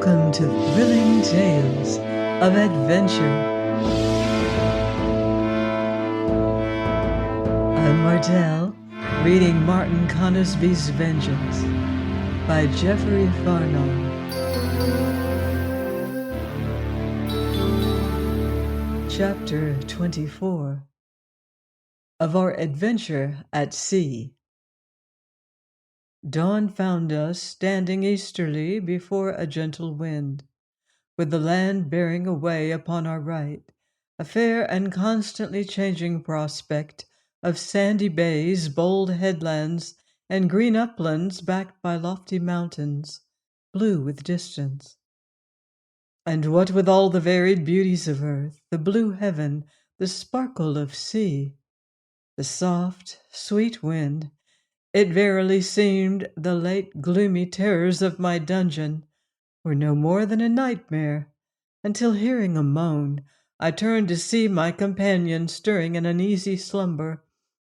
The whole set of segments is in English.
Welcome to Thrilling Tales of Adventure. I'm Martell, reading Martin Conisby's Vengeance by Jeffery Farnol. Chapter 24 of Our Adventure at Sea. Dawn found us standing easterly before a gentle wind, with the land bearing away upon our right, a fair and constantly changing prospect of sandy bays, bold headlands, and green uplands backed by lofty mountains, blue with distance. And what with all the varied beauties of earth, the blue heaven, the sparkle of sea, the soft, sweet wind, it verily seemed the late gloomy terrors of my dungeon were no more than a nightmare, until hearing a moan, I turned to see my companion stirring in uneasy slumber,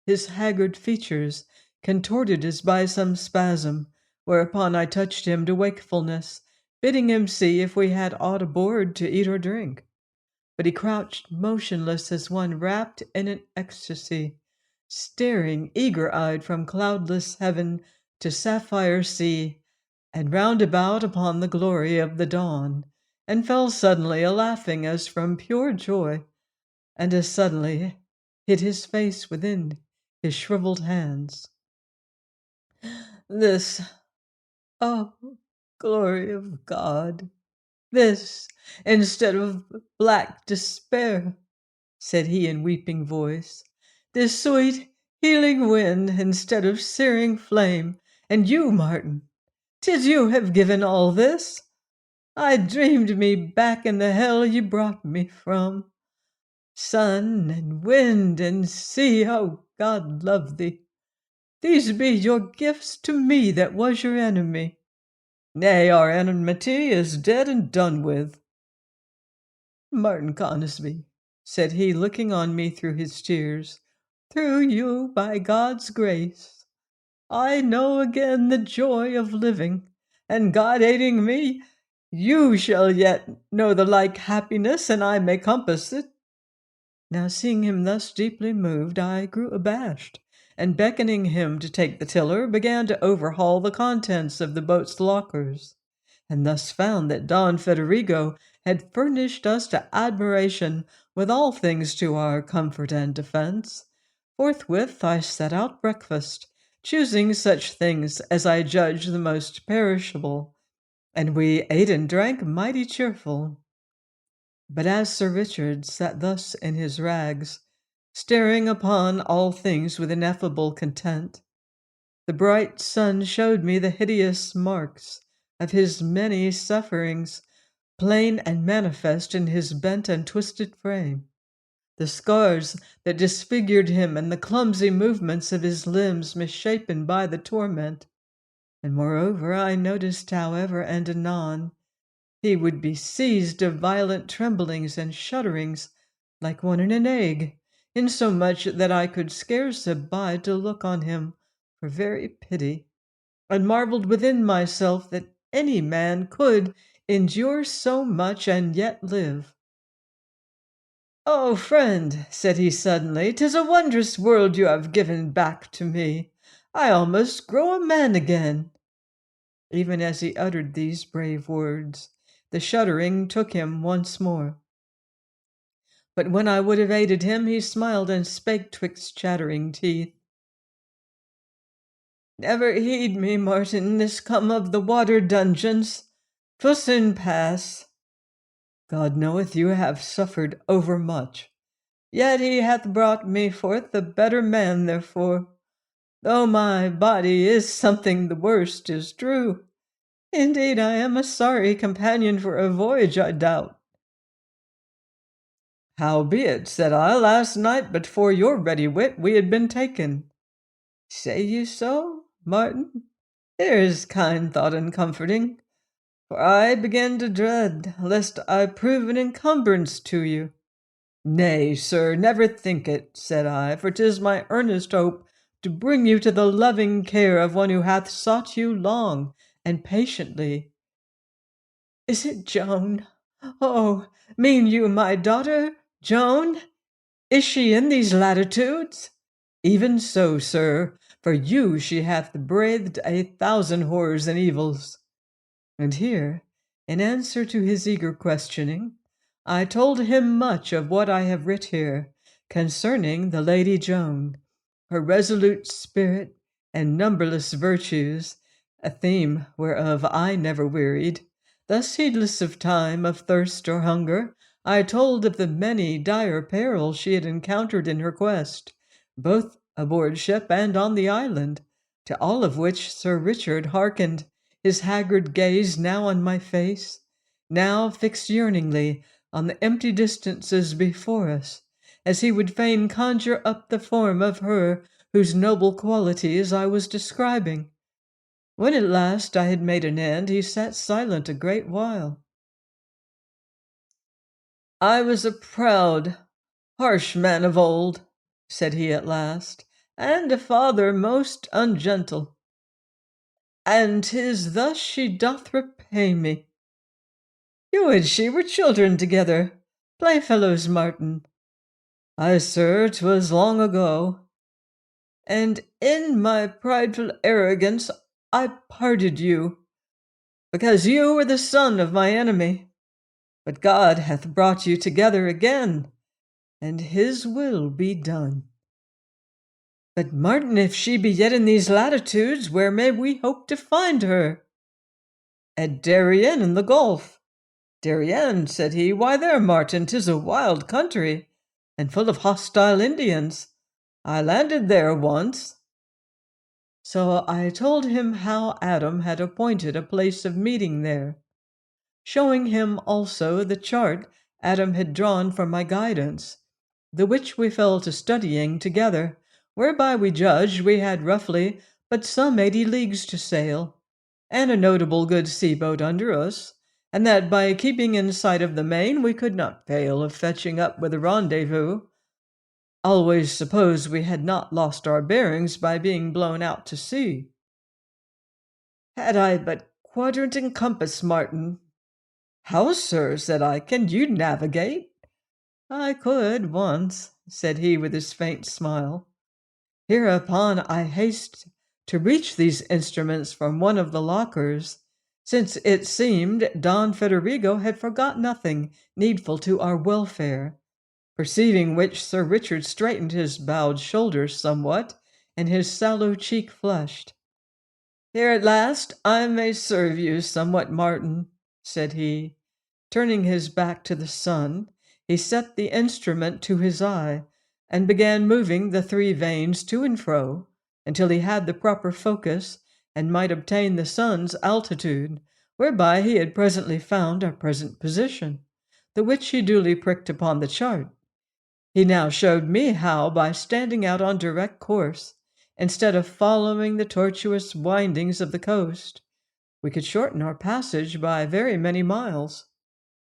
his haggard features contorted as by some spasm, whereupon I touched him to wakefulness, bidding him see if we had aught aboard to eat or drink. But he crouched motionless as one wrapped in an ecstasy, staring eager-eyed from cloudless heaven to sapphire sea, and round about upon the glory of the dawn, and fell suddenly a-laughing as from pure joy, and as suddenly hid his face within his shriveled hands. This, oh, glory of God, this, instead of black despair, said he in weeping voice, this sweet, healing wind instead of searing flame, and you, Martin, 'tis you have given all this. I dreamed me back in the hell you brought me from. Sun and wind and sea, oh, God love thee. These be your gifts to me that was your enemy. Nay, our enmity is dead and done with. Martin Conisby, said he, looking on me through his tears, through you, by God's grace, I know again the joy of living, and God aiding me, you shall yet know the like happiness, and I may compass it. Now, seeing him thus deeply moved, I grew abashed, and beckoning him to take the tiller, began to overhaul the contents of the boat's lockers, and thus found that Don Frederigo had furnished us to admiration with all things to our comfort and defense. Forthwith I set out breakfast, choosing such things as I judged the most perishable, and we ate and drank mighty cheerful. But as Sir Richard sat thus in his rags, staring upon all things with ineffable content, the bright sun showed me the hideous marks of his many sufferings, plain and manifest in his bent and twisted frame, the scars that disfigured him and the clumsy movements of his limbs misshapen by the torment. And moreover I noticed how ever and anon he would be seized of violent tremblings and shudderings, like one in an ague, insomuch that I could scarce abide to look on him for very pity, and marvelled within myself that any man could endure so much and yet live. "Oh, friend," said he suddenly, "'tis a wondrous world you have given back to me. I almost grow a man again." Even as he uttered these brave words, the shuddering took him once more. But when I would have aided him, he smiled and spake twixt chattering teeth. "Never heed me, Martin, this come of the water dungeons. 'Twill soon pass. God knoweth you have suffered overmuch. Yet he hath brought me forth a better man therefore. Though my body is something the worst, is true. Indeed, I am a sorry companion for a voyage, I doubt." "Howbeit," said I, "last night, but for your ready wit, we had been taken." "Say you so, Martin? There's kind thought and comforting, for I begin to dread lest I prove an encumbrance to you." "Nay, sir, never think it," said I, "for 'tis my earnest hope to bring you to the loving care of one who hath sought you long and patiently." Is it Joan? Oh, mean you my daughter, Joan? Is she in these latitudes? Even so, sir, for you she hath braved 1,000 horrors and evils. And here, in answer to his eager questioning, I told him much of what I have writ here concerning the Lady Joan, her resolute spirit and numberless virtues, a theme whereof I never wearied. Thus heedless of time, of thirst or hunger, I told of the many dire perils she had encountered in her quest, both aboard ship and on the island, to all of which Sir Richard hearkened, his haggard gaze now on my face, now fixed yearningly on the empty distances before us, as he would fain conjure up the form of her whose noble qualities I was describing. When at last I had made an end, he sat silent a great while. "I was a proud, harsh man of old," said he at last, "and a father most ungentle. And 'tis thus she doth repay me. You and she were children together, playfellows, Martin. Ay, sir, 'twas long ago. And in my prideful arrogance I parted you, because you were the son of my enemy. But God hath brought you together again, and his will be done. But, Martin, if she be yet in these latitudes, where may we hope to find her? At Darien in the Gulf. Darien, said he, why there, Martin, 'tis a wild country, and full of hostile Indians. I landed there once. So I told him how Adam had appointed a place of meeting there, showing him also the chart Adam had drawn for my guidance, the which we fell to studying together, whereby we judged we had roughly but some 80 leagues to sail, and a notable good sea-boat under us, and that by keeping in sight of the main we could not fail of fetching up with a rendezvous. Always suppose we had not lost our bearings by being blown out to sea. Had I but quadrant and compass, Martin. How, sir, said I, can you navigate? I could once, said he with his faint smile. Hereupon I haste to reach these instruments from one of the lockers, since it seemed Don Frederigo had forgot nothing needful to our welfare, perceiving which Sir Richard straightened his bowed shoulders somewhat, and his sallow cheek flushed. Here at last I may serve you somewhat, Martin, said he. Turning his back to the sun, he set the instrument to his eye, and began moving the 3 vanes to and fro, until he had the proper focus, and might obtain the sun's altitude, whereby he had presently found our present position, the which he duly pricked upon the chart. He now showed me how, by standing out on direct course, instead of following the tortuous windings of the coast, we could shorten our passage by very many miles.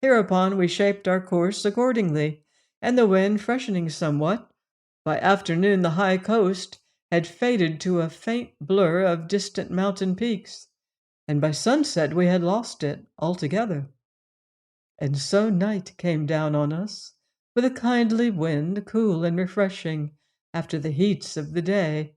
Hereupon we shaped our course accordingly, and the wind freshening somewhat, by afternoon the high coast had faded to a faint blur of distant mountain peaks, and by sunset we had lost it altogether. And so night came down on us, with a kindly wind, cool and refreshing after the heats of the day,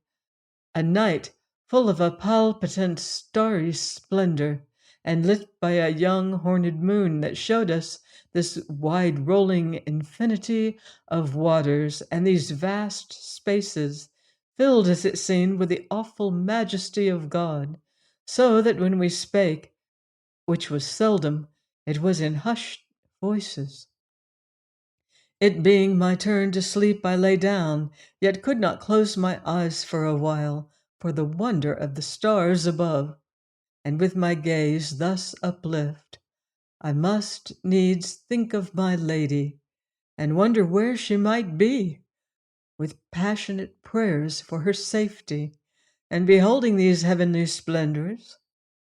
a night full of a palpitant starry splendor, and lit by a young horned moon that showed us this wide-rolling infinity of waters and these vast spaces, filled as it seemed with the awful majesty of God, so that when we spake, which was seldom, it was in hushed voices. It being my turn to sleep, I lay down, yet could not close my eyes for a while, for the wonder of the stars above, and with my gaze thus uplift, I must needs think of my lady, and wonder where she might be, with passionate prayers for her safety, and beholding these heavenly splendors,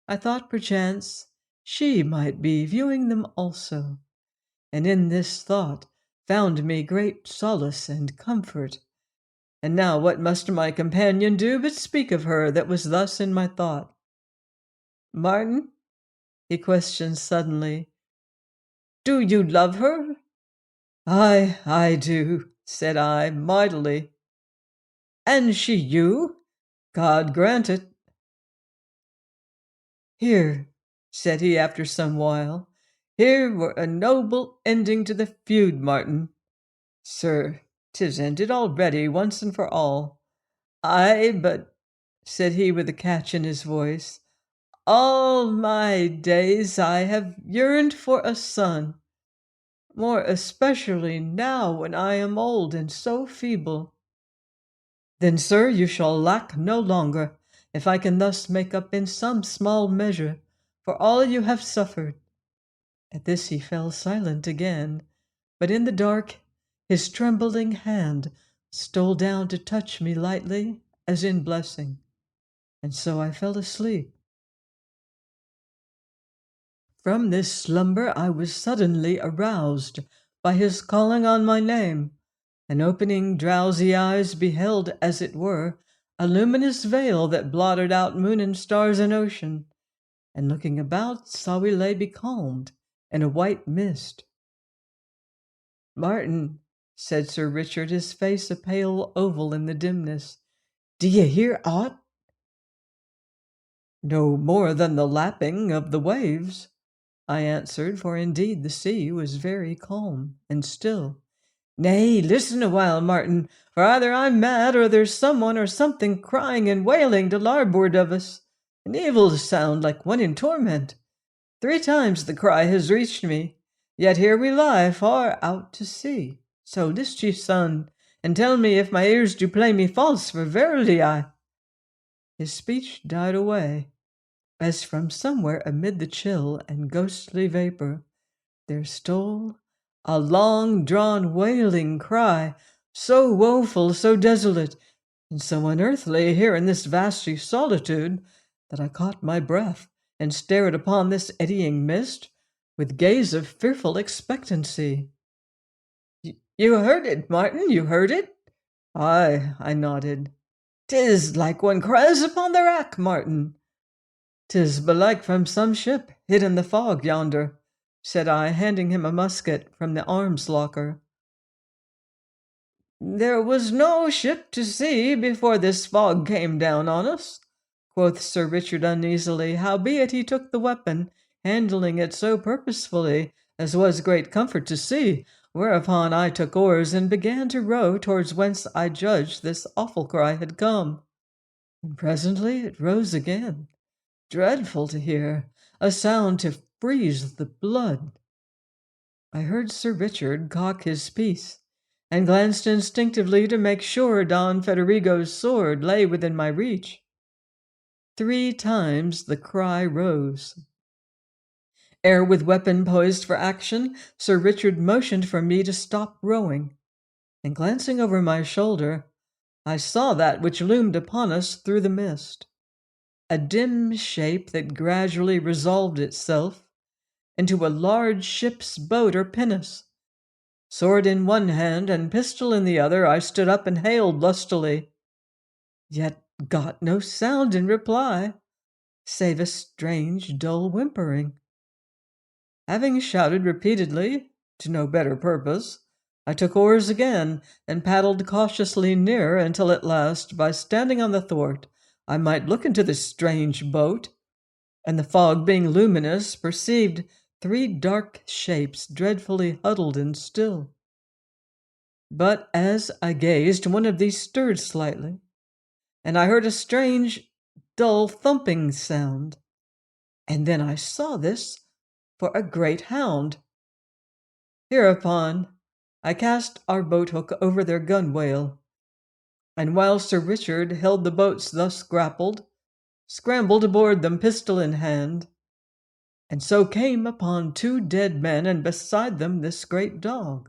I thought perchance she might be viewing them also, and in this thought found me great solace and comfort. And now what must my companion do but speak of her that was thus in my thought? Martin, he questioned suddenly, Do you love her?" I do," said I, mightily. "And she you?" "God grant it." "Here," said he after some while, "here were a noble ending to the feud, Martin. Sir, 'tis ended already, once and for all. Ay, but," said he with a catch in his voice, "all my days I have yearned for a son, more especially now when I am old and so feeble. Then, sir, you shall lack no longer, if I can thus make up in some small measure for all you have suffered." At this he fell silent again, but in the dark his trembling hand stole down to touch me lightly, as in blessing, and so I fell asleep. From this slumber I was suddenly aroused by his calling on my name, and opening drowsy eyes beheld, as it were, a luminous veil that blotted out moon and stars and ocean, and looking about saw we lay becalmed in a white mist. "Martin," said Sir Richard, his face a pale oval in the dimness, "do ye hear aught?" "No more than the lapping of the waves," I answered, for indeed the sea was very calm and still. "Nay, listen a while, Martin, for either I'm mad or there's someone or something crying and wailing to larboard of us, an evil sound like one in torment. 3 times the cry has reached me, yet here we lie far out to sea. So list ye, son, and tell me if my ears do play me false, for verily I—" His speech died away, as from somewhere amid the chill and ghostly vapor there stole a long-drawn wailing cry, so woeful, so desolate, and so unearthly here in this vasty solitude, that I caught my breath and stared upon this eddying mist with gaze of fearful expectancy. "You heard it, Martin, you heard it?" "Ay," I nodded. "'Tis like one cries upon the rack, Martin." "'Tis belike from some ship hid in the fog yonder," said I, handing him a musket from the arms locker. "There was no ship to see before this fog came down on us," quoth Sir Richard uneasily, howbeit he took the weapon, handling it so purposefully as was great comfort to see, whereupon I took oars and began to row towards whence I judged this awful cry had come. And presently it rose again, dreadful to hear, a sound to freeze the blood. I heard Sir Richard cock his piece, and glanced instinctively to make sure Don Federigo's sword lay within my reach. 3 times the cry rose. Ere with weapon poised for action, Sir Richard motioned for me to stop rowing, and glancing over my shoulder, I saw that which loomed upon us through the mist, a dim shape that gradually resolved itself into a large ship's boat or pinnace. Sword in one hand and pistol in the other, I stood up and hailed lustily, yet got no sound in reply, save a strange dull whimpering. Having shouted repeatedly, to no better purpose, I took oars again and paddled cautiously nearer until at last, by standing on the thwart, I might look into this strange boat, and the fog being luminous, perceived 3 dark shapes dreadfully huddled and still. But as I gazed, one of these stirred slightly, and I heard a strange, dull thumping sound, and then I saw this for a great hound. Hereupon I cast our boat hook over their gunwale, and while Sir Richard held the boats thus grappled, scrambled aboard them pistol in hand, and so came upon 2 dead men, and beside them this great dog.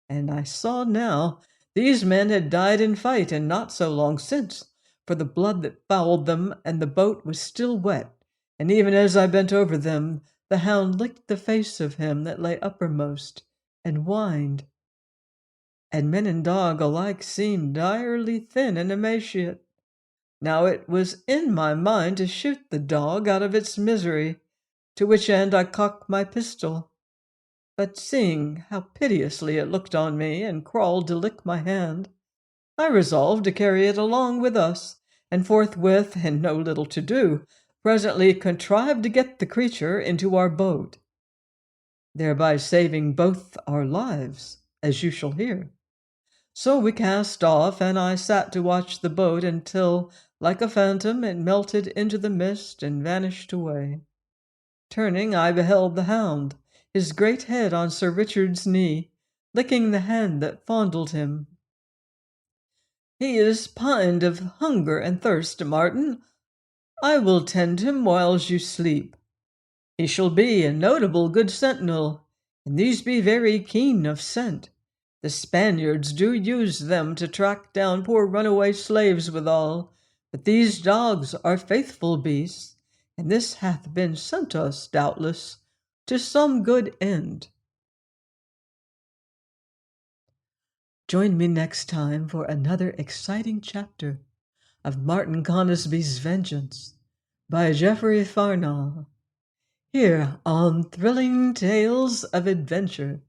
And I saw now these men had died in fight, and not so long since, for the blood that fouled them and the boat was still wet, and even as I bent over them, the hound licked the face of him that lay uppermost, and whined. And men and dog alike seemed direly thin and emaciate. Now it was in my mind to shoot the dog out of its misery, to which end I cocked my pistol. but seeing how piteously it looked on me and crawled to lick my hand, I resolved to carry it along with us, and forthwith, in no little to-do, presently contrived to get the creature into our boat, thereby saving both our lives, as you shall hear. So we cast off, and I sat to watch the boat until, like a phantom, it melted into the mist and vanished away. Turning, I beheld the hound, his great head on Sir Richard's knee, licking the hand that fondled him. "He is pined of hunger and thirst, Martin. I will tend him whiles you sleep. He shall be a notable good sentinel, and these be very keen of scent. The Spaniards do use them to track down poor runaway slaves withal, but these dogs are faithful beasts, and this hath been sent us, doubtless, to some good end." Join me next time for another exciting chapter of Martin Conisby's Vengeance by Jeffery Farnol, here on Thrilling Tales of Adventure.